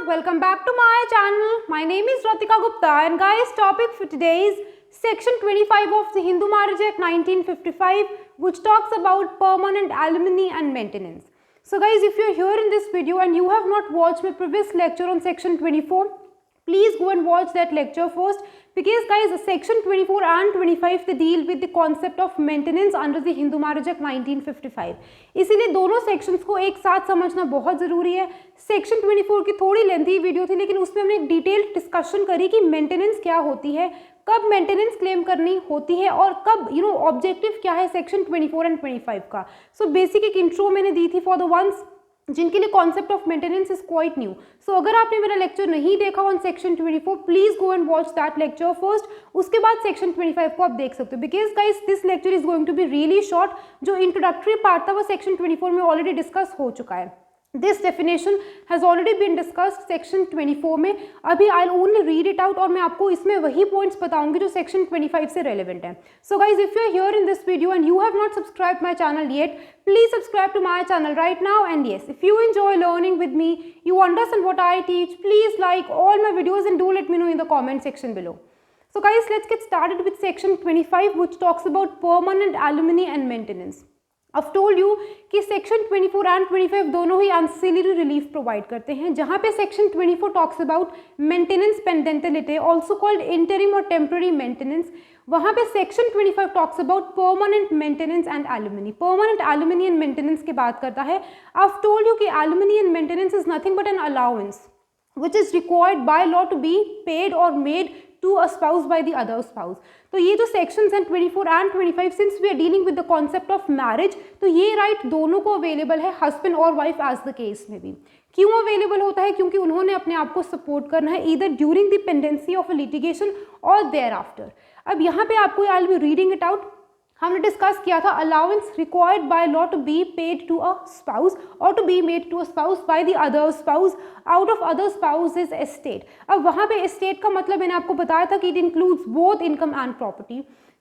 welcome back to my channel. My name is Ratika Gupta and guys, topic for today is section 25 of the Hindu Marriage Act 1955, which talks about permanent alimony and maintenance. So guys, if you are here in this video and you have not watched my previous lecture on section 24, please go and watch that lecture first, because guys, section 24 and 25 they deal with the concept of maintenance under the Hindu Marriage Act 1955. इसीलिए दोनों sections को एक साथ समझना बहुत ज़रूरी है. Section 24 की थोड़ी लेंथी वीडियो थी, लेकिन उसमें हमने एक डिटेल डिस्कशन करी कि मेंटेनेंस क्या होती है, कब मेंटेनेंस क्लेम करनी होती है और कब ऑब्जेक्टिव क्या है सेक्शन 24 एंड 25 का. सो बेसिक एक इंट्रो मैंने दी थी फॉर द वंस जिनके लिए concept of maintenance is quite new. So अगर आपने मेरा लेक्चर नहीं देखा on section 24, please go and watch that lecture first. उसके बाद सेक्शन 25 को आप देख सकते हो, because guys this lecture is going to be really short. जो इंट्रोडक्टरी पार्ट था वो सेक्शन 24 में ऑलरेडी डिस्कस हो चुका है. This definition has already been discussed section 24 में. अभी I will only read it out और मैं आपको इसमें वही पॉइंट्स बताऊंगी जो सेक्शन 25 से रेलेवेंट है. So guys, if you are here in this video and you have not subscribe my channel yet, please subscribe to my channel right now. And yes, if you enjoy learning with me, you understand what I teach, please like all my videos and do let me know in the comment section below. So guys, let's get started with section 25, which talks about permanent alimony and maintenance. I've told you कि section 24 and 25 दोनों ही ancillary relief provide करते हैं. जहाँ पे section 24 talks about maintenance pendente lite, also called interim और temporary maintenance, वहाँ पे section 25 talks about permanent maintenance and alimony. Permanent alimony and maintenance की बात करता है. I've told you कि alimony and maintenance is nothing but an allowance which is required by law to be paid or made to a spouse by the other spouse. तो ये जो sections हैं 24 and 25, since we are dealing with the concept of marriage, तो ये right दोनों को available है, husband और wife as the case में भी. क्यों available होता है? क्योंकि उन्होंने अपने आप को support करना है either during the pendency of a litigation or thereafter. अब यहाँ पे आपको I will be reading it out. हमने डिस्कस किया था allowance required by law to be paid to a spouse और to be made to a spouse by the other spouse out of other spouse is estate. अब वहाँ पे estate का मतलब मैंने आपको बताया था कि it includes both income and property.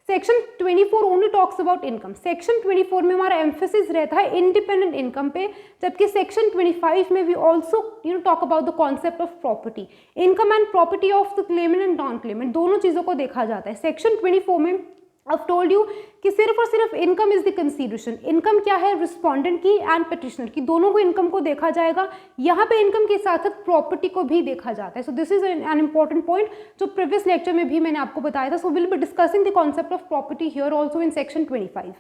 Section 24 only talks about income. Section 24 में हमारा एम्फेसिस रहता है इंडिपेंडेंट इनकम पे, जबकि सेक्शन 25 में we also talk about the concept of property. Income and property of the claimant and non claimant दोनों चीज़ों को देखा जाता है. सेक्शन 24 में I've told you कि सिर्फ और सिर्फ income is the consideration. Income क्या है? रिस्पॉन्डेंट की एंड पिटिशनर की, दोनों को इनकम को देखा जाएगा. यहाँ पे इनकम के साथ साथ प्रॉपर्टी को भी देखा जाता है. So this is an important point जो प्रीवियस लेक्चर में भी मैंने आपको बताया था. So will be discussing the concept of property here also in section 25.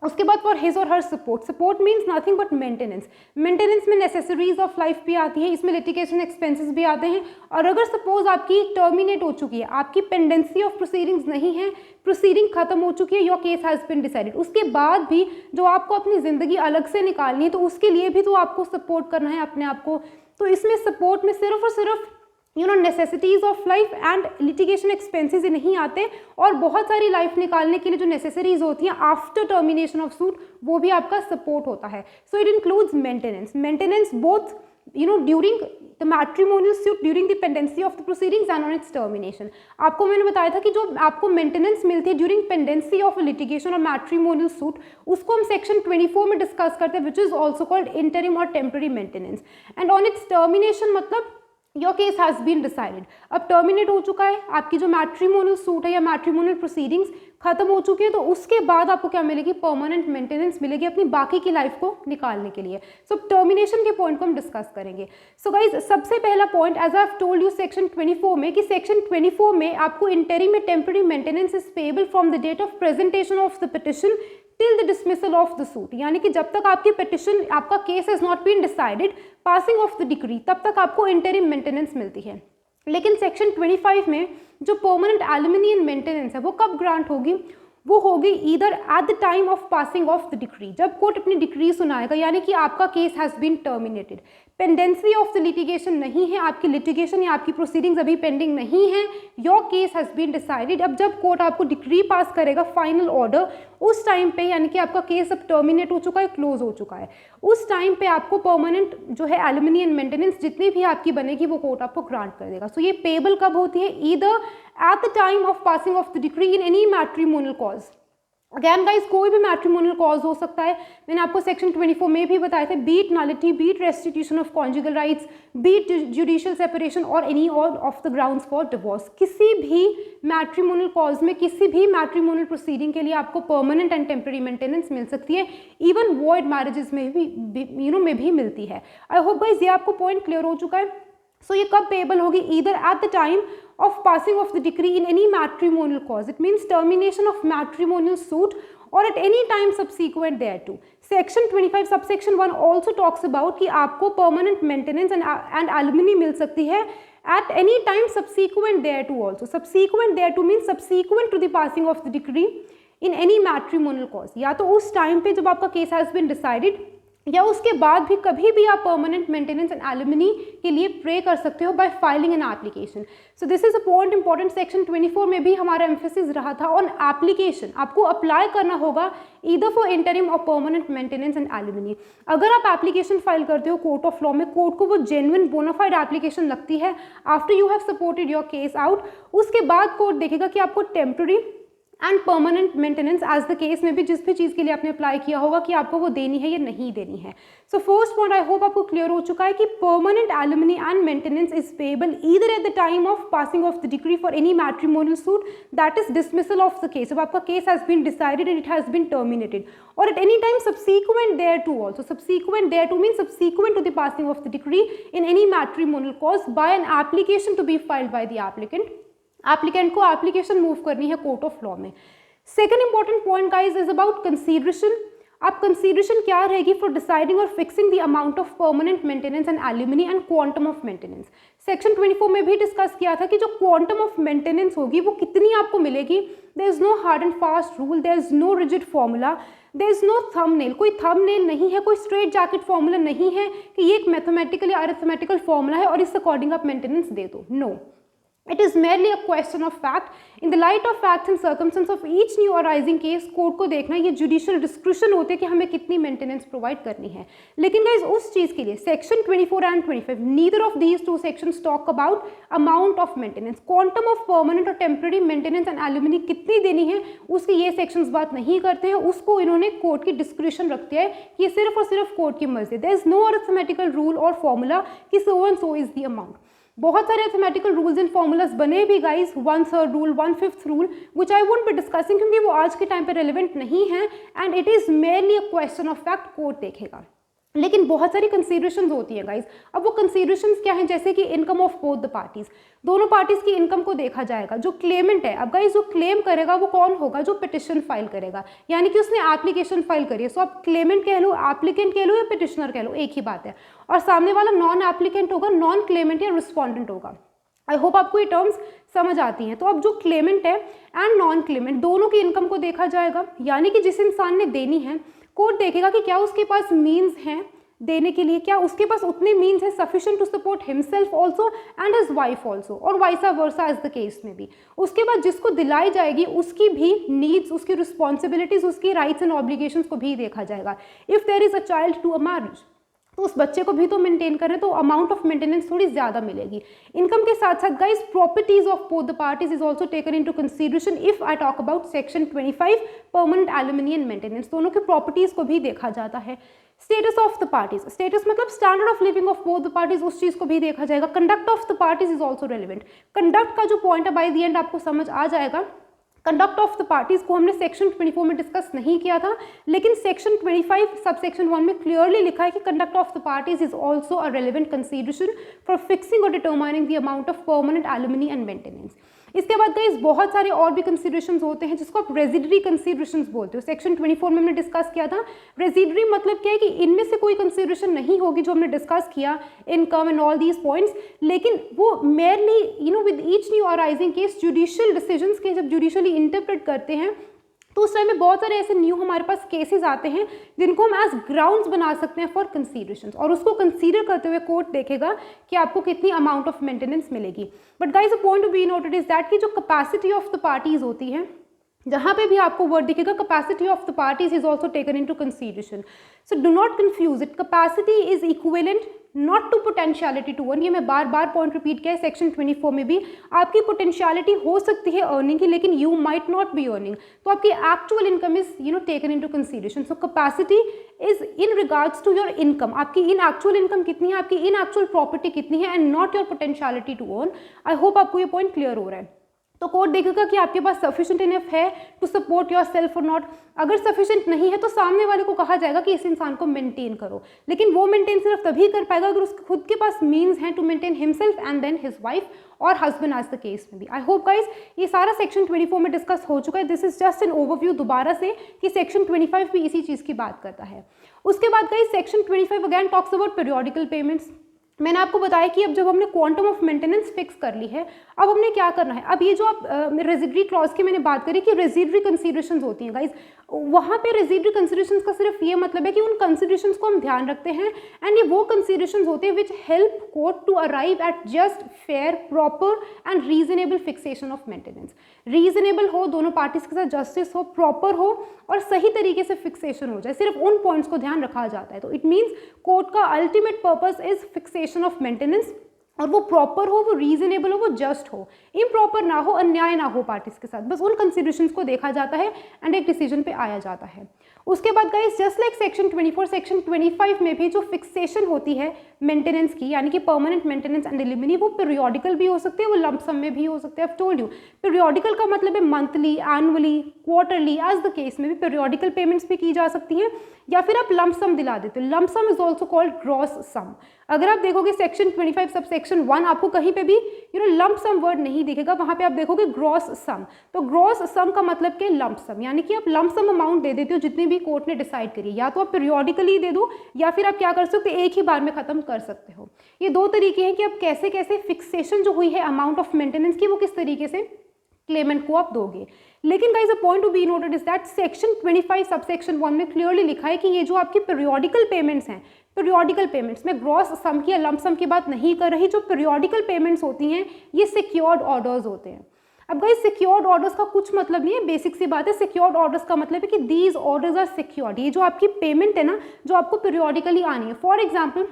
उसके बाद फॉर हिज और her support. Support means nothing but maintenance. Maintenance में नेसेसरीज ऑफ लाइफ भी आती है, इसमें लिटिगेशन एक्सपेंसेस भी आते हैं. और अगर सपोज आपकी टर्मिनेट हो चुकी है, आपकी पेंडेंसी ऑफ प्रोसीडिंग्स नहीं है, प्रोसीडिंग खत्म हो चुकी है, your case has been decided, उसके बाद भी जो आपको अपनी ज़िंदगी अलग से निकालनी है, तो उसके लिए भी तो आपको सपोर्ट करना है अपने आप को. तो इसमें सपोर्ट में सिर्फ और सिर्फ necessities of life and litigation expenses ही नहीं आते, और बहुत सारी लाइफ निकालने के लिए जो नेसेसरीज होती हैं आफ्टर टर्मिनेशन ऑफ सूट, वो भी आपका सपोर्ट होता है. So it includes maintenance. Maintenance both during the matrimonial suit, during the pendency of the proceedings and on its termination. आपको मैंने बताया था कि जो आपको मेंटेनेंस मिलती है ड्यूरिंग पेंडेंसी ऑफ लिटिगेशन और मैट्रिमोनियल सूट, उसको हम सेक्शन 24 में डिस्कस करते हैं, which is also called interim और temporary maintenance. And on its termination मतलब your case has been decided. अब टर्मिनेट हो चुका है, आपकी जो मैट्रिमोनियल सूट है या मैट्रिमोनियल प्रोसीडिंग्स खत्म हो चुकी है, तो उसके बाद आपको क्या मिलेगी? परमानेंट मेंटेनेंस मिलेगी अपनी बाकी की लाइफ को निकालने के लिए. सो टर्मिनेशन के पॉइंट को हम डिस्कस करेंगे. सो गाइज, सबसे पहला point as I have told you section 24 में कि सेक्शन 24 में आपको इंटरिम में temporary maintenance is payable from the date of presentation of the petition till the dismissal of the suit. यानी कि जब तक आपकी पिटिशन, आपका case has not been decided, passing of the decree, तब तक आपको इंटरिम मेंटेनेंस मिलती है. लेकिन सेक्शन 25 में जो परमानेंट एलुमनी एंड मेंटेनेंस है वो कब ग्रांट होगी? वो होगी either at the time of passing of the decree, जब कोर्ट अपनी डिक्री सुनाएगा, यानी कि आपका case has been terminated, pendency of the litigation नहीं है, आपकी लिटिगेशन या आपकी प्रोसीडिंग्स अभी पेंडिंग नहीं है, your case has been decided. अब जब कोर्ट आपको डिक्री पास करेगा, फाइनल ऑर्डर, उस टाइम पे, यानी कि आपका केस अब टर्मिनेट हो चुका है, क्लोज हो चुका है, उस टाइम पे आपको परमानेंट जो है एलुमनी एंड मेंटेनेंस जितनी भी आपकी बनेगी वो कोर्ट आपको ग्रांट कर देगा. सो ये पेबल कब होती है? Either at the time of passing of the decree in any matrimonial cause, again guys कोई भी मैट्रिमोनियल कॉज हो सकता है, मैंने आपको सेक्शन 24 में भी बताया था, be it nullity, be it restitution of conjugal rights, be it judicial separation और any of the grounds for divorce. किसी भी मैट्रिमोनियल कॉज में, किसी भी मैट्रिमोनियल प्रोसीडिंग के लिए आपको परमानेंट एंड टेम्पररी मेंटेनेंस मिल सकती है, इवन वॉइड मैरिजेस में भी में भी मिलती है। आई होप गाइज ये आपको पॉइंट क्लियर हो चुका है। सो ये कब पेबल होगी? Either at the time of passing of the decree in any matrimonial cause, it means termination of matrimonial suit, or at any time subsequent thereto. Section 25 subsection 1 also talks about कि आपको permanent maintenance and alimony मिल सकती है at any time subsequent thereto also. Subsequent thereto means subsequent to the passing of the decree in any matrimonial cause. या तो उस time पे जब आपका केस हैज बीन डिसाइडेड, या उसके बाद भी कभी भी आप परमानेंट मेंटेनेंस एंड एलिमनी के लिए प्रे कर सकते हो bye filing an application. So this is a point important. Section 24 में भी हमारा एम्फेसिस रहा था ऑन एप्लीकेशन। आपको अप्लाई करना होगा ईदर फॉर इंटरिम और परमानेंट मेंटेनेंस एंड एलिमनी। अगर आप एप्लीकेशन फाइल करते हो कोर्ट ऑफ लॉ में, कोर्ट को वो जेन्युइन बोनाफाइड एप्लीकेशन लगती है after you have supported your case out, उसके बाद कोर्ट देखेगा कि आपको temporary and permanent maintenance as the case में भी जिस भी चीज़ के लिए आपने अप्लाई किया होगा कि आपको वो देनी है या नहीं देनी है। So first point I hope आपको क्लियर हो चुका है कि permanent alimony and maintenance is payable either at the time of passing of the decree for any matrimonial suit, that is dismissal of the case, जब आपका case has been decided and it has been terminated, और at any time subsequent thereto also. Subsequent thereto means subsequent to the passing of the decree in any matrimonial cause by an application to be filed by the applicant. Applicant को application move करनी है court of law में। Second important point guys is about consideration. अब consideration क्या रहेगी for deciding और fixing the amount of permanent maintenance and alimony and quantum of maintenance. Section 24 में भी डिस्कस किया था कि जो क्वांटम ऑफ मेंटेनेंस होगी वो कितनी आपको मिलेगी। There is no hard and fast rule, there is no rigid formula, there is no thumbnail, कोई थंबनेल नहीं है, कोई स्ट्रेट जैकेट फॉर्मूला नहीं है कि ये एक मैथमेटिकल या अरिथमेटिकल फॉर्मूला है और इस अकॉर्डिंग आप मेंटेनेंस दे दो। No, it is merely a question of fact. In the light of facts and circumstances of each new arising case, court को देखना ये जुडिशियल डिस्क्रिप्शन होते हैं कि हमें कितनी मेंटेनेंस प्रोवाइड करनी है। लेकिन गाइज उस चीज़ के लिए section 24 and 25 neither of these two sections talk about amount of maintenance, quantum of permanent और टेम्पररी मेंटेनेंस एंड एलिमनी कितनी देनी है उसकी ये सेक्शंस बात नहीं करते हैं। उसको इन्होंने कोर्ट की डिस्क्रिप्शन रखते हैं कि ये सिर्फ और सिर्फ कोर्ट की मर्जी। There is no arithmetical rule और फॉर्मूला कि so and so is the amount. बहुत सारे अरिथमेटिकल रूल्स एंड फॉर्मूलाज बने भी guys, 1/3 rule, 1/5 rule, which I won't be discussing क्योंकि वो आज के टाइम पे रेलिवेंट नहीं है and it is merely a question of fact, court देखेगा। लेकिन बहुत सारी कंसीडरेशंस होती हैं गाइस। अब वो कंसीडरेशंस क्या हैं? जैसे कि income of both the parties, दोनों पार्टीज की इनकम को देखा जाएगा। जो क्लेमेंट है, अब गाइस जो क्लेम करेगा वो कौन होगा? जो पिटिशन फाइल करेगा, यानी कि उसने एप्लीकेशन फाइल करी है। सो आप क्लेमेंट कह लो, एप्लीकेंट कह लो या पिटिशनर कह लो, एक ही बात है। और सामने वाला नॉन एप्लीकेंट होगा, नॉन क्लेमेंट या रिस्पॉन्डेंट होगा। आई होप आपको ये टर्म्स समझ आती हैं। तो अब जो क्लेमेंट है एंड नॉन क्लेमेंट दोनों की इनकम को देखा जाएगा, यानी कि जिस इंसान ने देनी है कोर्ट देखेगा कि क्या उसके पास मीन्स हैं देने के लिए, क्या उसके पास उतने मीन्स है sufficient to support himself also and his wife also, और vice versa as the case में भी। उसके बाद जिसको दिलाई जाएगी उसकी भी नीड्स, उसकी रिस्पॉन्सिबिलिटीज, उसकी राइट्स एंड ऑब्लिगेशंस को भी देखा जाएगा। If there is a child to a marriage तो उस बच्चे को भी तो मेंटेन करें, तो अमाउंट ऑफ मेंटेनेंस थोड़ी ज़्यादा मिलेगी। इनकम के साथ साथ guys properties of both the parties is also taken into consideration if I talk about section 25 permanent alimony and maintenance, दोनों की प्रॉपर्टीज को भी देखा जाता है। Status of the parties, status मतलब standard of living of both the parties, उस चीज़ को भी देखा जाएगा। Conduct of the parties is also relevant. Conduct का जो पॉइंट है बाय द एंड आपको समझ आ जाएगा। कंडक्ट ऑफ द पार्टीज को हमने सेक्शन 24 में डिस्कस नहीं किया था, लेकिन सेक्शन 25 सब सेक्शन 1 में क्लियरली लिखा है कि conduct of the parties is also a relevant consideration for fixing और determining the amount of permanent alimony and maintenance. इसके बाद गाइस बहुत सारे और भी कंसीडरेशंस होते हैं जिसको आप रेजिडरी कंसीडरेशंस बोलते हो। सेक्शन 24 में हमने डिस्कस किया था। रेजिडरी मतलब क्या है कि इनमें से कोई कंसीडरेशन नहीं होगी जो हमने डिस्कस किया, income and all these points, लेकिन वो merely with each new arising case judicial decisions के जब जुडिशियली इंटरप्रेट करते हैं तो उस टाइम में बहुत सारे ऐसे न्यू हमारे पास केसेस आते हैं जिनको हम एज ग्राउंड्स बना सकते हैं फॉर कंसीडरेशन, और उसको कंसीडर करते हुए कोर्ट देखेगा कि आपको कितनी अमाउंट ऑफ मेंटेनेंस मिलेगी। But guys a point to be noted is that कि जो कैपेसिटी ऑफ द पार्टीज होती है जहाँ पे भी आपको वर्ड दिखेगा capacity of the parties is also taken into consideration. So do not confuse it, capacity is equivalent not to potentiality to earn. ये मैं बार बार पॉइंट रिपीट किया है, सेक्शन 24 में भी आपकी पोटेंशियलिटी हो सकती है अर्निंग की, लेकिन you might not be earning, तो आपकी actual income is taken into consideration. So capacity is in regards to your income, आपकी इन एक्चुअल इनकम कितनी है, आपकी इन एक्चुअल प्रॉपर्टी कितनी है, and not your potentiality to earn. I hope आपको ये पॉइंट क्लियर हो रहा है। तो कोर्ट देखेगा कि आपके पास सफिशिएंट इनफ है टू सपोर्ट योर सेल्फ और नॉट। अगर सफिशिएंट नहीं है तो सामने वाले को कहा जाएगा कि इस इंसान को मेंटेन करो, लेकिन वो मेंटेन सिर्फ तभी कर पाएगा अगर उसके खुद के पास मीन्स हैं to maintain himself and then his wife और हस्बैंड एज द केस में भी। आई होप गाइज ये सारा सेक्शन 24 में डिस्कस हो चुका है। This is just an overview दोबारा से कि सेक्शन 25 भी इसी चीज़ की बात करता है। उसके बाद guys section 25 again talks about periodical payments. मैंने आपको बताया कि अब जब हमने क्वांटम ऑफ मेंटेनेंस फिक्स कर ली है, अब हमने क्या करना है। अब ये जो आप रेजिडरी क्लॉज की मैंने बात करी कि रेजिडरी कंसीडरेशंस होती हैं गाइज, वहाँ पे रेजिडरी कंसीडरेशंस का सिर्फ ये मतलब है कि उन कंसीडरेशंस को हम ध्यान रखते हैं, एंड ये वो कंसीडरेशंस होते हैं which help court to arrive at just, fair, proper and reasonable fixation of maintenance. Reasonable हो, दोनों पार्टीज के साथ जस्टिस हो, प्रॉपर हो और सही तरीके से फिक्सेशन हो जाए, सिर्फ उन पॉइंट्स को ध्यान रखा जाता है। तो इट मीन्स कोर्ट का ultimate purpose is fixation of maintenance, और वो प्रॉपर हो, वो रीजनेबल हो, वो जस्ट हो, इम्प्रॉपर ना हो, अन्याय ना हो पार्टीज के साथ। बस उन कंसिडरेशंस को देखा जाता है एंड एक डिसीजन पे आया जाता है। उसके बाद guys just like section 24, section 25 में भी जो फिक्सेशन होती है मेंटेनेंस की, यानी कि परमानेंट मेंटेनेंस एंड एलिमनी, वो पीरियोडिकल भी हो सकते हैं, वो लंप सम में भी हो सकते हैं। आई टोल्ड यू पीरियोडिकल का मतलब है monthly, annually, quarterly, as the case में भी पीरियोडिकल पेमेंट्स भी की जा सकती हैं, या फिर आप लंप सम दिला देते हो। Lump sum is also called gross sum. अगर आप देखोगे सेक्शन 25 सब सेक्शन 1 आपको कहीं पे भी लंप सम वर्ड नहीं दिखेगा, वहां पे आप देखोगे ग्रॉस सम। तो ग्रॉस सम का मतलब क्या, लंप सम, यानी कि आप लंप सम अमाउंट दे देते हो जितनी भी कोर्ट ने डिसाइड करी, या तो आप पीरियोडिकली दे दो या फिर आप क्या कर सकते हो, एक ही बार में खत्म कर सकते हो। ये दो तरीके हैं कि आप कैसे कैसे फिक्सेशन जो हुई है अमाउंट ऑफ मेंटेनेंस की, वो किस तरीके से क्लेमेंट को आप दोगे। लेकिन guys a point to be noted is that section 25 subsection 1 में क्लियरली लिखा है कि ये जो आपकी पीरियोडिकल पेमेंट्स हैं, पीरियोडिकल पेमेंट्स में ग्रॉस सम की या लंप सम की बात नहीं कर रही, जो पीरियोडिकल पेमेंट्स होती हैं ये सिक्योर्ड ऑर्डर्स होते हैं। अब गाइस सिक्योर्ड ऑर्डर्स का कुछ मतलब नहीं है, बेसिक सी बात है। सिक्योर्ड ऑर्डर्स का मतलब है कि दीज ऑर्डर्स आर सिक्योर्ड, ये जो आपकी पेमेंट है ना, जो आपको पीरियोडिकली आनी है। फॉर एग्जाम्पल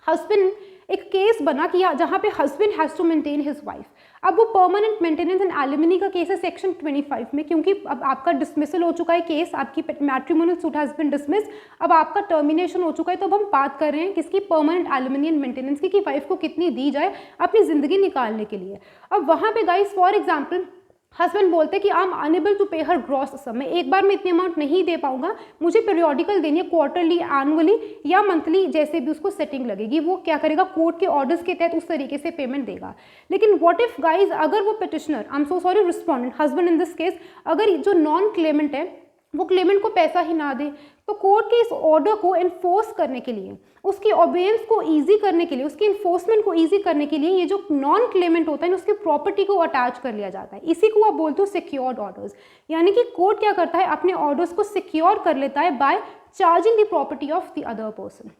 हस्बैंड, एक केस बना कि जहाँ पे husband has to maintain his wife, अब वो परमानेंट मेंटेनेंस एंड एलिमनी का केस है सेक्शन 25 में, क्योंकि अब आपका डिसमिसल हो चुका है केस, आपकी matrimonial suit has been dismissed, अब आपका टर्मिनेशन हो चुका है। तो अब हम बात कर रहे हैं किसकी, परमानेंट एलिमनी एंड मेंटेनेंस की, कि वाइफ को कितनी दी जाए अपनी जिंदगी निकालने के लिए। अब वहाँ पे गाइस फॉर एग्जाम्पल हस्बैंड बोलते हैं कि आई एम अनेबल टू पे हर ग्रॉस सम, मैं एक बार में इतनी अमाउंट नहीं दे पाऊंगा, मुझे पीरियोडिकल देनी है, क्वार्टरली, एनुअली या मंथली, जैसे भी उसको सेटिंग लगेगी। वो क्या करेगा, कोर्ट के ऑर्डर्स के तहत उस तरीके से पेमेंट देगा। लेकिन व्हाट इफ गाइज, अगर वो petitioner, I am so sorry respondent, husband in this case, अगर जो नॉन क्लेमेंट है वो क्लेमेंट को पैसा ही ना दे, तो कोर्ट के इस ऑर्डर को इन्फोर्स करने के लिए, उसकी ऑबियंस को इजी करने के लिए, उसकी इन्फोर्समेंट को इजी करने के लिए, ये जो नॉन क्लेमेंट होता है उसकी प्रॉपर्टी को अटैच कर लिया जाता है। इसी को आप बोलते हो सिक्योर्ड ऑर्डर्स। यानी कि कोर्ट क्या करता है, अपने ऑर्डर्स को सिक्योर कर लेता है by charging the property of the other person.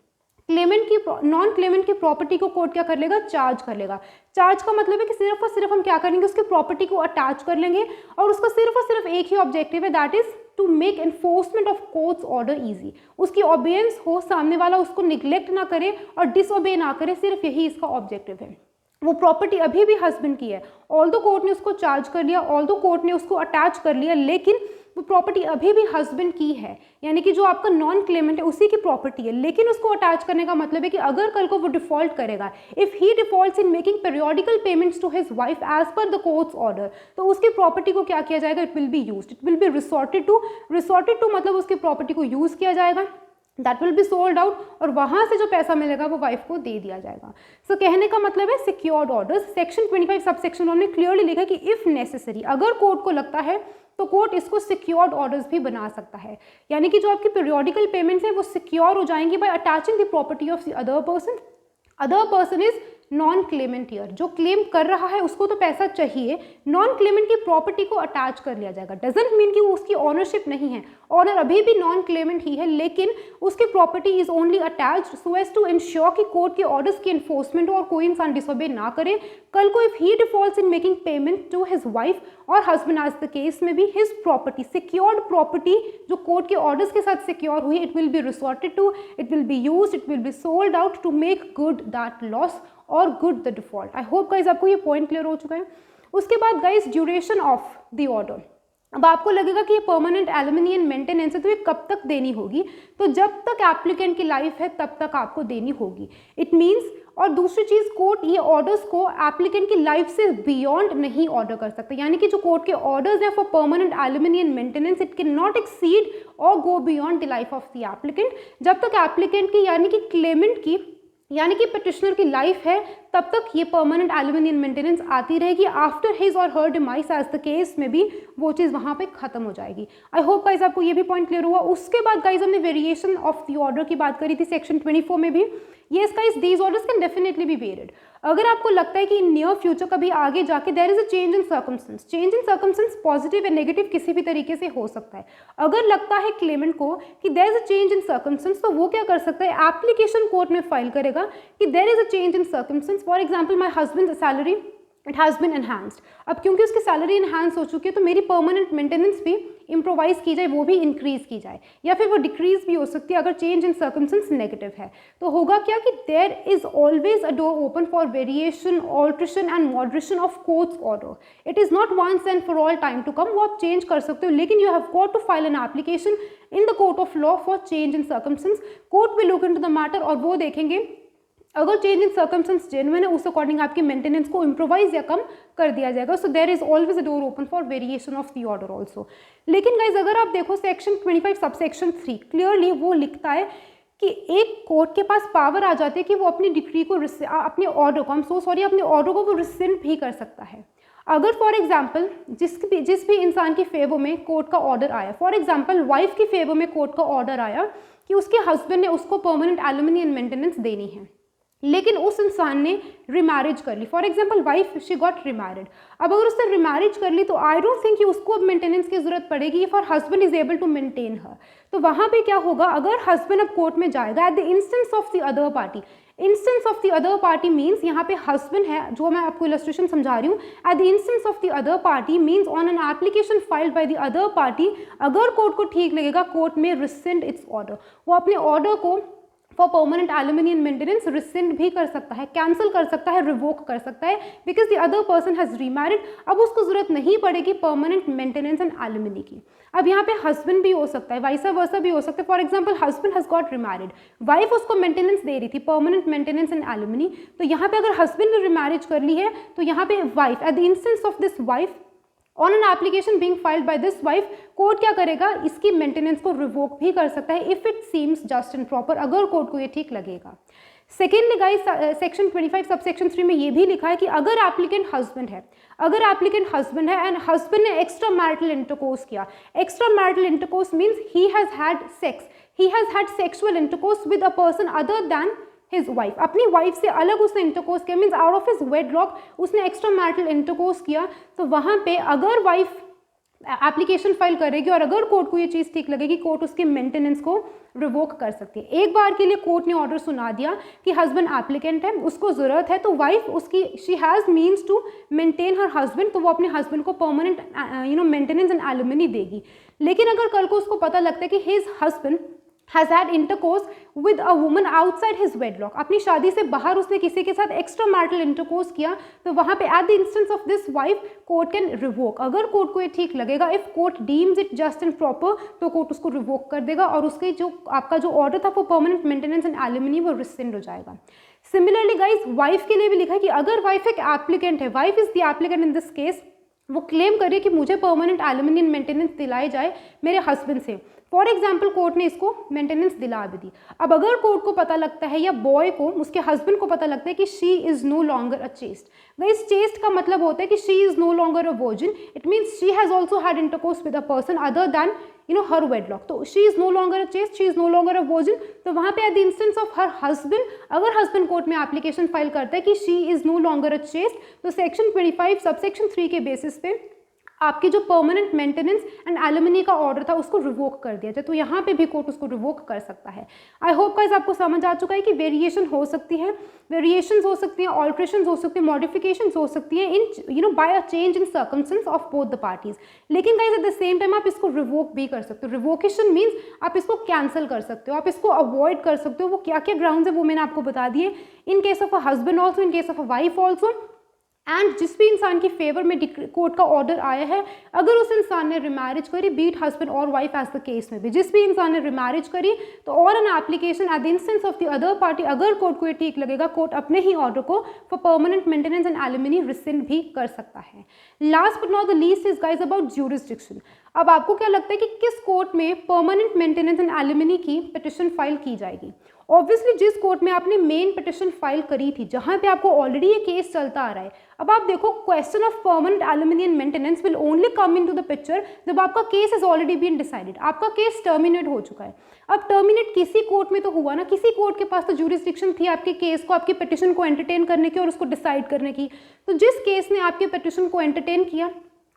Claimant की, नॉन क्लेमेंट की प्रॉपर्टी को कोर्ट क्या कर लेगा, चार्ज कर लेगा। चार्ज का मतलब है कि सिर्फ और सिर्फ हम क्या करेंगे, उसकी प्रॉपर्टी को अटैच कर लेंगे, और उसका सिर्फ और सिर्फ एक ही ऑब्जेक्टिव है, that is to make enforcement of court's order easy. उसकी ऑबियंस हो, सामने वाला उसको निग्लेक्ट ना करे और डिसओबे ना करे, सिर्फ यही इसका ऑब्जेक्टिव है। वो प्रॉपर्टी अभी भी हस्बैंड की है, ऑल दो कोर्ट ने उसको चार्ज कर लिया, ऑल दो कोर्ट ने उसको अटैच कर लिया, लेकिन वो प्रॉपर्टी अभी भी हस्बैंड की है। यानी कि जो आपका नॉन क्लेमेंट है उसी की प्रॉपर्टी है, लेकिन उसको अटैच करने का मतलब है कि अगर कल को वो डिफॉल्ट करेगा, if he defaults in making periodical payments to his wife as per the court's order, तो उसकी प्रॉपर्टी को क्या किया जाएगा, it will be used, it will be resorted to मतलब उसकी प्रॉपर्टी को यूज किया जाएगा, that will be sold out, और वहां से जो पैसा मिलेगा वो वाइफ को दे दिया जाएगा। सो कहने का मतलब है secured orders. Section 25 sub section 1 में क्लियरली लिखा है कि इफ नेसेसरी, अगर कोर्ट को लगता है तो कोर्ट इसको सिक्योर्ड ऑर्डर्स भी बना सकता है। यानी कि जो आपकी पीरियोडिकल पेमेंट्स हैं वो सिक्योर हो जाएंगी bye attaching the property of the other person. Other person is non Clement here, जो क्लेम कर रहा है उसको तो पैसा चाहिए, नॉन क्लेमेंट की प्रॉपर्टी को अटैच कर लिया जाएगा। डजंट मीन कि वो उसकी ऑनरशिप नहीं है, ऑनर अभी भी नॉन क्लेमेंट ही है, लेकिन उसकी property is only attached so as to ensure कि कोर्ट के ऑर्डर्स की एनफोर्समेंट और कोई इंसान डिसोबे ना करे। कल को if he defaults in making payment to his wife और हस्बैंड एज द केस में भी, हिज प्रॉपर्टी, सिक्योर्ड प्रॉपर्टी जो कोर्ट के ऑर्डर्स के साथ सिक्योर हुई, it will be resorted to, it will be used, it will be sold out to make good that loss और good the default. I hope guys आपको ये point clear हो चुका है। उसके बाद guys duration of the order. अब आपको लगेगा कि ये परमानेंट एलिमनी एंड मेंटेनेंस है तो ये कब तक देनी होगी, तो जब तक एप्लीकेंट की लाइफ है तब तक आपको देनी होगी। इट मीन्स, और दूसरी चीज, कोर्ट ये ऑर्डर्स को एप्लीकेंट की लाइफ से बियॉन्ड नहीं ऑर्डर कर सकते, यानी कि जो कोर्ट के ऑर्डर्स है for permanent alimony and maintenance, it can not exceed और go beyond the life of the applicant. जब तक एप्लीकेंट की यानी कि क्लेमेंट की यानी कि पिटिशनर की लाइफ है तब तक ये परमानेंट एलिमनी एंड मेंटेनेंस आती रहेगी। आफ्टर हिज और हर डिमाइस एज द केस में भी वो चीज़ वहाँ पे खत्म हो जाएगी। आई होप गाइज आपको ये भी पॉइंट क्लियर हुआ। उसके बाद गाइज हमने वेरिएशन ऑफ द ऑर्डर की बात करी थी सेक्शन 24 में भी। Yes guys, these orders can definitely be varied. अगर आपको लगता है कि इन नियर फ्यूचर कभी आगे जाके there is a change in circumstance, change in circumstance positive and negative किसी भी तरीके से हो सकता है। अगर लगता है क्लेमेंट को कि there is a change in circumstance, तो वो क्या कर सकता है, एप्लीकेशन कोर्ट में फाइल करेगा कि there is a change in circumstance. For example, my husband salary it has been enhanced. अब क्योंकि उसकी सैलरी इनहांस हो चुकी है तो मेरी परमानेंट मेंटेनेंस भी इम्प्रोवाइज की जाए, वो भी इंक्रीज की जाए, या फिर वो डिक्रीज भी हो सकती है अगर चेंज इन सर्कमस्टेंस नेगेटिव है। तो होगा क्या कि there is always a door open for variation, alteration and moderation of court's order. It is not once and for all time to come, वो आप चेंज कर सकते हो, लेकिन you have got to file an application in the court of law for change in circumstance. Court will look into the matter और वो देखेंगे अगर चेंज इन सर्कमस्टेंस जेन्युइन है उस अकॉर्डिंग आपकी मेंटेनेंस को इम्प्रोवाइज या कम कर दिया जाएगा। So there is always a door open for variation of the order also. लेकिन गाइज अगर आप देखो सेक्शन 25 सबसेक्शन 3 क्लियरली वो लिखता है कि एक कोर्ट के पास पावर आ जाती है कि वो अपनी डिक्री को अपने ऑर्डर को अपने ऑर्डर को वो रिसेंट भी कर सकता है। अगर फॉर एग्जाम्पल जिस भी इंसान की फेवर में कोर्ट का ऑर्डर आया, फॉर एग्जाम्पल वाइफ की फेवर में कोर्ट का ऑर्डर आया कि उसके हस्बैंड ने उसको परमानेंट एलिमनी एंड मेंटेनेंस देनी है, लेकिन उस इंसान ने रिमैरिज कर ली, for example wife she got remarried. अब अगर उसने रिमैरिज कर ली तो आई डोंट थिंक कि उसको अब मेंटेनेंस की जरूरत पड़ेगी if her husband is able to maintain her. तो वहाँ पे क्या होगा, अगर हस्बैंड अब कोर्ट में जाएगा eight the instance of the other party, instance of the other party means यहाँ पे हस्बैंड है, जो मैं आपको इलस्ट्रेशन समझा रही हूँ, eight the instance of the other party means on an application filed by the other party, अगर कोर्ट को ठीक लगेगा कोर्ट में रिसेंड इट्स ऑर्डर, वो अपने ऑर्डर को for permanent alimony and maintenance resend भी कर सकता है, कैंसिल कर सकता है, रिवोक कर सकता है, because the other person has remarried. अब उसको जरूरत नहीं पड़ेगी परमानेंट मेंटेनेंस एंड एलिमनी की। अब यहाँ पे हस्बैंड भी हो सकता है, वाइसा वर्सा भी हो सकता है। For example husband has got remarried, wife उसको मेंटेनेंस दे रही थी, परमानेंट मेंटेनेंस एंड एलिमनी। तो यहाँ पे अगर हस्बैंड ने रिमैरिज कर ली है तो यहाँ पे wife eight the instance of this wife on an application being filed by this wife, court क्या करेगा, इसकी मेंटेनेंस को रिवोक भी कर सकता है if it seems just and proper, अगर कोर्ट को ये ठीक लगेगा। सेकेंडली गाइस सेक्शन 25 सबसेक्शन 3 में ये भी लिखा है कि अगर एप्लीकेंट हस्बैंड है, एंड हस्बैंड ने एक्स्ट्रा मैरिटल इंटरकोर्स किया, extra marital intercourse means he has had sexual intercourse with a person other then his wife, अपनी वाइफ से अलग उसने इंटरकोर्स किया, means out of his wedlock उसने एक्स्ट्रा मैरिटल इंटरकोर्स किया। तो वहाँ पे अगर वाइफ एप्लीकेशन फाइल करेगी और अगर कोर्ट को ये चीज़ ठीक लगेगी, कोर्ट उसके मेंटेनेंस को रिवोक कर सकती है। एक बार के लिए कोर्ट ने ऑर्डर सुना दिया कि हस्बैंड एप्लीकेंट है, उसको ज़रूरत है, तो वाइफ उसकी she has means to maintain her husband, तो वो अपने हस्बैंड को परमानेंट मेंटेनेंस एंड एलिमनी देगी। लेकिन अगर कल को उसको पता लगता है कि his husband has had intercourse with a woman outside his wedlock, अपनी शादी से बाहर उसने किसी के साथ एक्स्ट्रा मैरिटल इंटरकोर्स किया, तो वहाँ पे at the instance of this wife court can revoke, अगर कोर्ट को ये ठीक लगेगा, if court deems it just and proper तो कोर्ट उसको रिवोक कर देगा और उसके जो आपका जो ऑर्डर था for permanent maintenance and alimony वो रिसेंड हो जाएगा। सिमिलरली गाइज वाइफ के लिए भी लिखा है कि अगर वाइफ एक एप्लीकेंट है, wife is the applicant in this case, वो क्लेम करे कि मुझे परमानेंट एलिमनी एंड मेंटेनेंस दिलाई जाए मेरे हस्बैंड से, फॉर एग्जाम्पल कोर्ट ने इसको मेंटेनेंस दिला भी दी। अब अगर कोर्ट को पता लगता है या बॉय को, उसके हस्बैंड को पता लगता है कि she is no longer a chaste, guys chaste का मतलब होता है कि she is no longer a virgin, it means she has also had intercourse with a person other than her wedlock, तो she is no longer a chaste, she is no longer a virgin, तो वहाँ पे at the instance of her husband, अगर husband court में application file करता है कि she is no longer a chest, तो सेक्शन 25 सबसेक्शन 3 के बेसिस पे आपकी जो परमानेंट मेंटेनेंस एंड एलिमनी का ऑर्डर था उसको रिवोक कर दिया जाए, तो यहाँ पे भी कोर्ट उसको रिवोक कर सकता है। आई होप गाइस आपको समझ आ चुका है कि वेरिएशन हो सकती है, वेरिएशंस हो सकती हैं, ऑल्ट्रेशंस हो सकती हैं, मॉडिफिकेशंस हो सकती हैं in by a change in circumstances of both the parties. लेकिन guys at the same time आप इसको रिवोक भी कर सकते हो। रिवोकेशन मीन्स आप इसको कैंसिल कर सकते हो, आप इसको अवॉइड कर सकते हो। वो क्या क्या ग्राउंड्स है वो मैंने आपको बता दिए, in case of a husband also, in case of a wife also, and जिस भी इंसान की फेवर में कोर्ट का ऑर्डर आया है, अगर उस इंसान ने रिमैरिज करी, बीट हस्बैंड और वाइफ एज द केस में भी, जिस भी इंसान ने रिमैरिज करी, तो और an application at the instance of the other party, अगर कोर्ट को ये ठीक लगेगा, कोर्ट अपने ही ऑर्डर को for permanent maintenance and alimony resend भी कर सकता है। Last but not the least is guys about jurisdiction. अब आपको क्या लगता है कि किस कोर्ट में परमानेंट मेंटेनेंस एंड एलिमनी की पिटिशन फाइल की जाएगी? ऑब्वियसली जिस कोर्ट में आपने मेन पिटिशन फाइल करी थी, जहां पे आपको ऑलरेडी ये केस चलता आ रहा है। अब आप देखो, question of permanent alimony and maintenance will only come into the picture जब आपका case is already been decided, आपका केस टर्मिनेट हो चुका है। अब टर्मिनेट किसी कोर्ट में तो हुआ ना, किसी कोर्ट के पास तो ज्यूरिसडिक्शन थी आपके केस को, आपकी पिटिशन को एंटरटेन करने की और उसको डिसाइड करने की। तो जिस केस ने आपके पिटिशन को एंटरटेन किया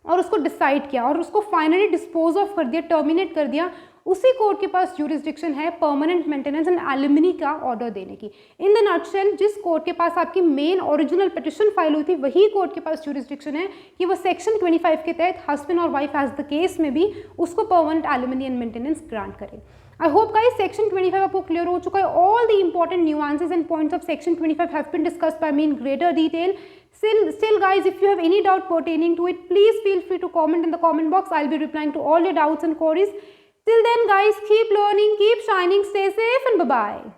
और उसको डिसाइड किया और उसको फाइनली डिस्पोज ऑफ कर दिया, टर्मिनेट कर दिया, उसी कोर्ट के पास ज्यूरिसडिक्शन है परमानेंट मेंटेनेंस एंड एलिमनी का ऑर्डर देने की। इन द नटशेल, जिस कोर्ट के पास आपकी मेन ओरिजिनल पिटिशन फाइल हुई थी, वही कोर्ट के पास ज्यूरिसडिक्शन है कि वो सेक्शन 25 के तहत हस्बैंड और वाइफ एज द केस में भी उसको permanent alimony and maintenance grant करे। आई होप गाइस सेक्शन 25 आपको क्लियर हो चुका है। All the important nuances and points of section 25 have been discussed by me in greater detail. Still guys, if you have any doubt pertaining to it, please feel free to comment in the comment box. I'll be replying to all your doubts and queries. Till then guys, keep learning, keep shining, stay safe and bye bye.